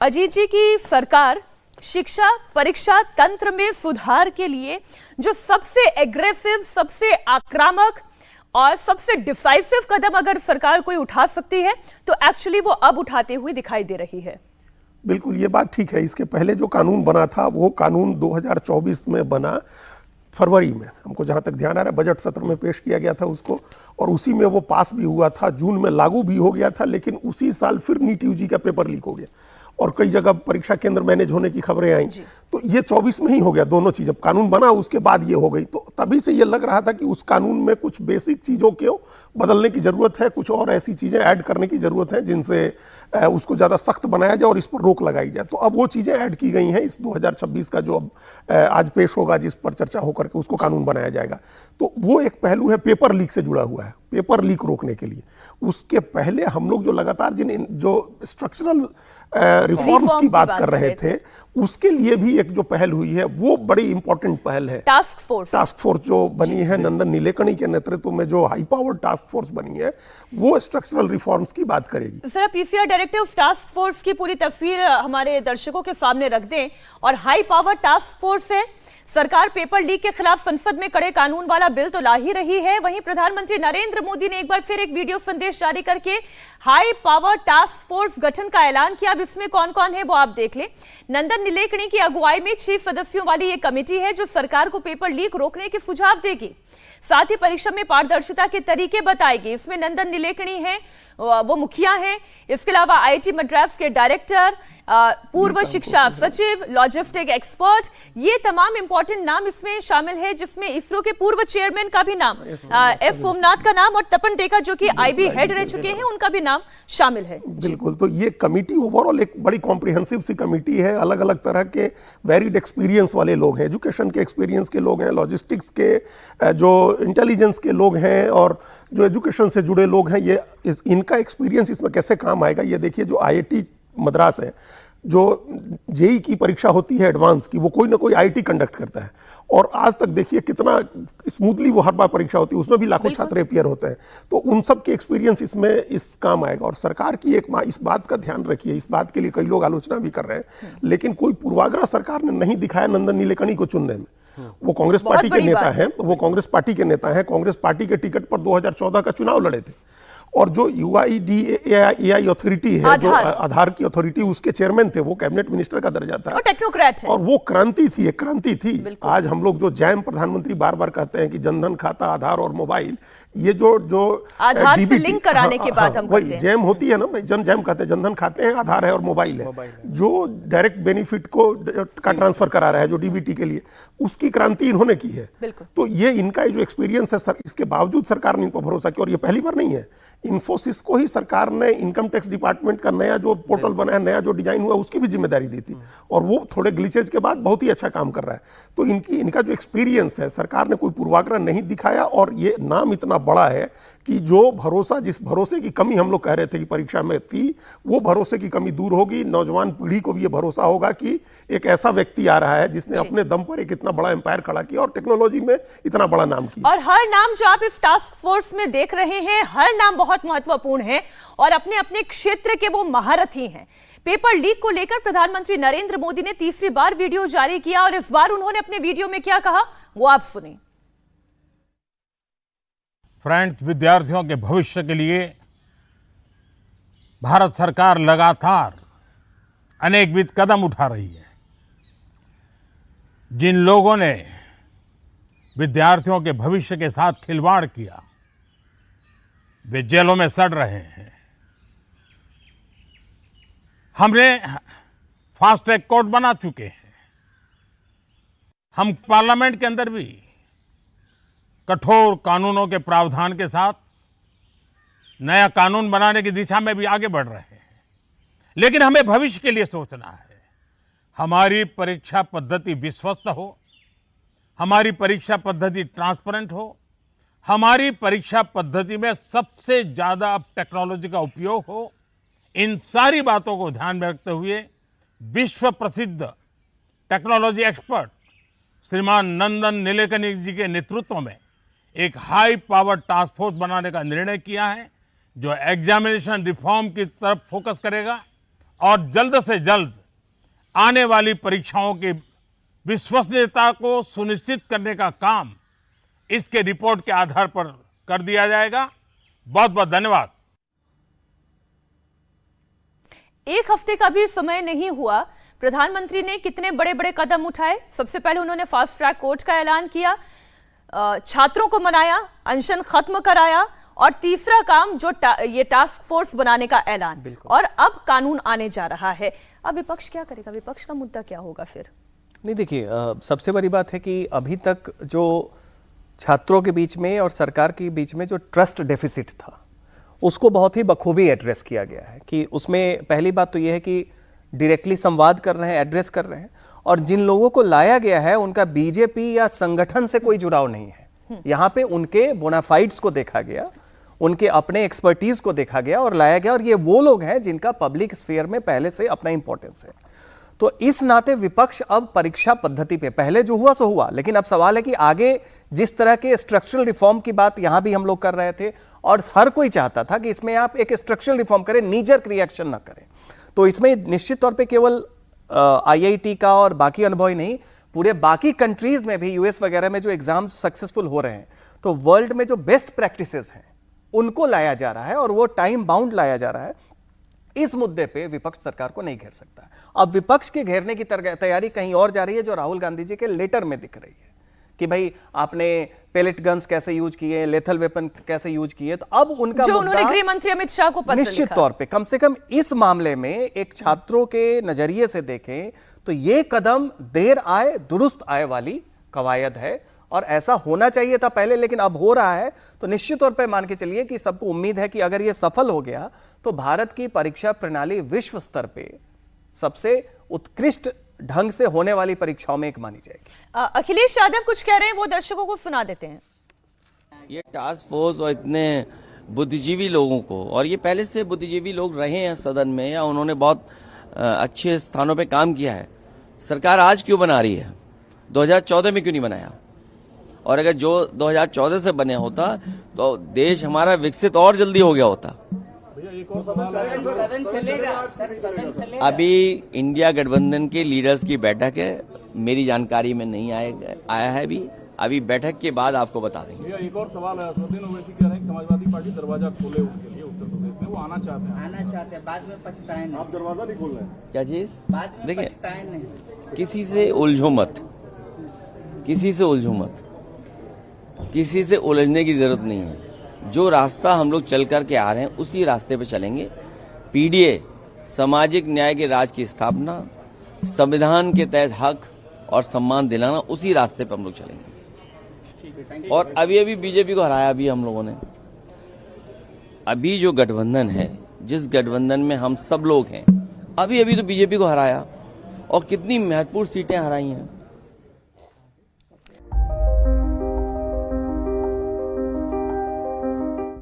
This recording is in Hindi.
अजीत जी की सरकार शिक्षा परीक्षा तंत्र में सुधार के लिए जो सबसे एग्रेसिव, सबसे आक्रामक और सबसे डिसाइसिव कदम अगर सरकार कोई उठा सकती है तो एक्चुअली वो अब उठाते हुए दिखाई दे रही है। बिल्कुल, ये बात ठीक है। इसके पहले जो कानून बना था वो कानून 2024 में बना, फरवरी में, हमको जहाँ तक ध्यान आ रहा है बजट सत्र में पेश किया गया था उसको, और उसी में वो पास भी हुआ था, जून में लागू भी हो गया था। लेकिन उसी साल फिर नीट यूजी का पेपर लीक हो गया और कई जगह परीक्षा केंद्र मैनेज होने की खबरें आई। तो ये 24 में ही हो गया दोनों चीज़। अब कानून बना उसके बाद ये हो गई, तो तभी से ये लग रहा था कि उस कानून में कुछ बेसिक चीज़ों को बदलने की ज़रूरत है, कुछ और ऐसी चीज़ें ऐड करने की ज़रूरत है जिनसे उसको ज़्यादा सख्त बनाया जाए और इस पर रोक लगाई जाए। तो अब वो चीज़ें ऐड की गई हैं इस 2026 का जो अब आज पेश होगा, जिस पर चर्चा होकर के उसको कानून बनाया जाएगा। तो वो एक पहलू है, पेपर लीक से जुड़ा हुआ है, पेपर लीक रोकने के लिए। उसके पहले हम लोग जो लगातार जो स्ट्रक्चरल रिफॉर्म्स की बात कर रहे थे उसके लिए भी एक जो पहल हुई है वो बड़ी इंपॉर्टेंट पहल है। टास्क फोर्स जो बनी है नंदन नीलेकणी के नेतृत्व में, जो हाई पावर्ड टास्क फोर्स बनी है, वो स्ट्रक्चरल रिफॉर्म्स की बात करेगी। सर, पीसीआर डायरेक्टर उस टास्क फोर्स की पूरी तस्वीर हमारे दर्शकों के सामने रख दें। और हाई पावर टास्क फोर्स है, सरकार पेपर लीक के खिलाफ संसद में कड़े कानून वाला बिल तो ला ही रही है, वहीं प्रधानमंत्री नरेंद्र मोदी ने एक बार फिर एक वीडियो संदेश जारी करके हाई पावर टास्क फोर्स गठन का ऐलान किया। अब इसमें कौन कौन है वो आप देख लें। नंदन नीलेकणी की अगुवाई में 6 सदस्यों वाली ये कमेटी है जो सरकार को पेपर लीक रोकने के सुझाव देगी, साथ ही परीक्षा में पारदर्शिता के तरीके बताएगी। इसमें नंदन नीलेकणी है, वो मुखिया हैं। इसके अलावा आईआईटी मद्रास के डायरेक्टर, पूर्व शिक्षा सचिव, लॉजिस्टिक एक्सपर्ट, ये तमाम इंपॉर्टेंट नाम इसमें शामिल है, जिसमें इसरो के पूर्व चेयरमैन का भी नाम, एस सोमनाथ का नाम, और तपन टेका जो कि आईबी हेड रह चुके हैं, उनका भी नाम शामिल है। बिल्कुल, तो ये कमेटी ओवरऑल एक बड़ी कॉम्प्रिहेंसिव सी कमेटी है। अलग अलग तरह के वेरिड एक्सपीरियंस वाले लोग हैं, एजुकेशन के एक्सपीरियंस के लोग हैं, लॉजिस्टिक्स के, जो इंटेलिजेंस के लोग हैं, और जो एजुकेशन से जुड़े लोग हैं। ये इनका एक्सपीरियंस इसमें कैसे काम आएगा ये देखिए। जो आईआईटी मद्रास है, जो जेई की परीक्षा होती है एडवांस की, वो कोई ना कोई आईआईटी कंडक्ट करता है, और आज तक देखिए कितना स्मूथली वो हर बार परीक्षा होती है, उसमें भी लाखों छात्र अपियर होते हैं। तो उन सब के एक्सपीरियंस इसमें इस काम आएगा। और सरकार की एक इस बात का ध्यान रखिए, इस बात के लिए कई लोग आलोचना भी कर रहे हैं, लेकिन कोई पूर्वाग्रह सरकार ने नहीं दिखाया नंदन नीलेकणी को चुनने में। वो कांग्रेस पार्टी के नेता हैं, कांग्रेस पार्टी के टिकट पर 2014 का चुनाव लड़े थे, और जो यूआईडीएआई अथॉरिटी है, जो आधार की अथॉरिटी, उसके चेयरमैन थे, वो कैबिनेट मिनिस्टर का दर्जा था, टेक्नोक्रेट है। और वो क्रांति थी, एक क्रांति थी। आज हम लोग जो जैम, प्रधानमंत्री बार बार कहते हैं कि जनधन खाता, आधार और मोबाइल, ये जो आधार से लिंक कराने के बाद हम वही जैम होती है ना, जैम कहते हैं, जनधन खाते हैं, आधार है और मोबाइल है, जो डायरेक्ट बेनिफिट का ट्रांसफर करा रहा है, जो डीबीटी के लिए, उसकी क्रांति इन्होंने की है। तो ये इनका जो एक्सपीरियंस है, इसके बावजूद सरकार ने इन पर भरोसा किया। और ये पहली बार नहीं है, इन्फोसिस को ही सरकार ने इनकम टैक्स डिपार्टमेंट का नया जो पोर्टल बना है, नया जो डिजाइन हुआ, उसकी भी जिम्मेदारी दी थी, और वो थोड़े ग्लिचेज के बाद बहुत ही अच्छा काम कर रहा है। तो इनका जो एक्सपीरियंस है, सरकार ने कोई पूर्वाग्रह नहीं दिखाया, और ये नाम इतना बड़ा है कि जो भरोसा, जिस भरोसे की कमी हम लोग कह रहे थे कि परीक्षा में थी, वो भरोसे की कमी दूर होगी। नौजवान पीढ़ी को भी ये भरोसा होगा कि एक ऐसा व्यक्ति आ रहा है जिसने अपने दम पर एक इतना बड़ा एम्पायर खड़ा किया और टेक्नोलॉजी में इतना बड़ा नाम किया। और हर नाम जो आप इस टास्क फोर्स में देख रहे हैं, हर नाम बहुत महत्वपूर्ण है और अपने अपने क्षेत्र के वो महारथी हैं। पेपर लीक को लेकर प्रधानमंत्री नरेंद्र मोदी ने तीसरी बार वीडियो जारी किया, और इस बार उन्होंने अपने वीडियो में क्या कहा वो आप सुनिए। फ्रेंड्स, विद्यार्थियों के भविष्य के लिए भारत सरकार लगातार अनेकविध कदम उठा रही है। जिन लोगों ने विद्यार्थियों के भविष्य के साथ खिलवाड़ किया, वे जेलों में सड़ रहे हैं। हमने फास्ट ट्रैक कोर्ट बना चुके हैं। हम पार्लियामेंट के अंदर भी कठोर कानूनों के प्रावधान के साथ नया कानून बनाने की दिशा में भी आगे बढ़ रहे हैं। लेकिन हमें भविष्य के लिए सोचना है। हमारी परीक्षा पद्धति विश्वस्त हो, हमारी परीक्षा पद्धति ट्रांसपेरेंट हो, हमारी परीक्षा पद्धति में सबसे ज्यादा अब टेक्नोलॉजी का उपयोग हो। इन सारी बातों को ध्यान में रखते हुए विश्व प्रसिद्ध टेक्नोलॉजी एक्सपर्ट श्रीमान नंदन नीलेकणी जी के नेतृत्व में एक हाई पावर टास्क फोर्स बनाने का निर्णय किया है, जो एग्जामिनेशन रिफॉर्म की तरफ फोकस करेगा और जल्द से जल्द आने वाली परीक्षाओं की विश्वसनीयता को सुनिश्चित करने का काम इसके रिपोर्ट के आधार पर कर दिया जाएगा। बहुत बहुत धन्यवाद। एक हफ्ते का भी समय नहीं हुआ, प्रधानमंत्री ने कितने बड़े बड़े कदम उठाए। सबसे पहले उन्होंने फास्ट ट्रैक कोर्ट का ऐलान किया, छात्रों को मनाया, अनशन खत्म कराया, और तीसरा काम जो ये टास्क फोर्स बनाने का ऐलान, और अब कानून आने जा रहा है। अब विपक्ष क्या करेगा? विपक्ष का मुद्दा क्या होगा फिर? नहीं, देखिए, सबसे बड़ी बात है कि अभी तक जो छात्रों के बीच में और सरकार के बीच में जो ट्रस्ट डेफिसिट था, उसको बहुत ही बखूबी एड्रेस किया गया है। कि उसमें पहली बात तो यह है कि डायरेक्टली संवाद कर रहे हैं, एड्रेस कर रहे हैं, और जिन लोगों को लाया गया है उनका बीजेपी या संगठन से कोई जुड़ाव नहीं है। यहाँ पे उनके बोनाफाइड्स को देखा गया, उनके अपने एक्सपर्टीज को देखा गया और लाया गया, और ये वो लोग हैं जिनका पब्लिक स्फीयर में पहले से अपना इंपॉर्टेंस है। तो इस नाते विपक्ष अब परीक्षा पद्धति पे, पहले जो हुआ सो हुआ, लेकिन अब सवाल है कि आगे जिस तरह के स्ट्रक्चरल रिफॉर्म की बात यहां भी हम लोग कर रहे थे, और हर कोई चाहता था कि इसमें आप एक स्ट्रक्चरल रिफॉर्म करें, नीजर्क रिएक्शन ना करें। तो इसमें निश्चित तौर पे केवल आईआईटी का और बाकी अनुभव ही नहीं, पूरे बाकी कंट्रीज में भी, यूएस वगैरह में जो एग्जाम सक्सेसफुल हो रहे हैं, तो वर्ल्ड में जो बेस्ट प्रैक्टिसेस हैं उनको लाया जा रहा है, और वो टाइम बाउंड लाया जा रहा है। इस मुद्दे पे विपक्ष सरकार को नहीं घेर सकता। अब विपक्ष के घेरने की तैयारी कहीं और जा रही है, जो राहुल गांधी जी के लेटर में दिख रही है कि भाई आपने पेलेट गन्स कैसे यूज किए, लेथल वेपन कैसे यूज किए। तो अब उनका जो उन्होंने गृह मंत्री अमित शाह को पत्र निश्चित तौर पे कम से कम इस मामले में एक छात्रों के नजरिए से देखें तो ये कदम देर आए दुरुस्त आए वाली कवायद है, और ऐसा होना चाहिए था पहले, लेकिन अब हो रहा है। तो निश्चित तौर पे मान के चलिए कि सबको उम्मीद है कि अगर ये सफल हो गया तो भारत की परीक्षा प्रणाली विश्व स्तर पे सबसे उत्कृष्ट ढंग से होने वाली परीक्षाओं में एक मानी जाएगी। अखिलेश यादव कुछ कह रहे हैं, वो दर्शकों को सुना देते हैं। ये टास्क फोर्स और इतने बुद्धिजीवी लोगों को, और ये पहले से बुद्धिजीवी लोग रहे हैं सदन में, या उन्होंने बहुत अच्छे स्थानों पे काम किया है, सरकार आज क्यों बना रही है? 2014 में क्यों नहीं बनाया? और अगर जो 2014 से बने होता तो देश हमारा विकसित और जल्दी हो गया होता। अभी इंडिया गठबंधन के लीडर्स की बैठक है, मेरी जानकारी में नहीं आया है अभी बैठक के बाद आपको बता देंगे। एक और सवाल है, ओवैसी कह रहे हैं कि समाजवादी पार्टी दरवाजा खोले उनके लिए उत्तर प्रदेश में, वो आना चाहते हैं, बाद में पछताएं नहीं। आप दरवाजा नहीं खोल रहे हैं? क्या चीज? बाद में पछताएं नहीं। किसी से उलझो मत, किसी से उलझो मत, किसी से उलझने की जरूरत नहीं है। जो रास्ता हम लोग चल करके आ रहे हैं उसी रास्ते पे चलेंगे। पीडीए, सामाजिक न्याय के राज की स्थापना, संविधान के तहत हक और सम्मान दिलाना, उसी रास्ते पे हम लोग चलेंगे। और अभी बीजेपी को हराया अभी हम लोगों ने। अभी जो गठबंधन है, जिस गठबंधन में हम सब लोग हैं, अभी तो बीजेपी को हराया, और कितनी महत्वपूर्ण सीटें हराई हैं।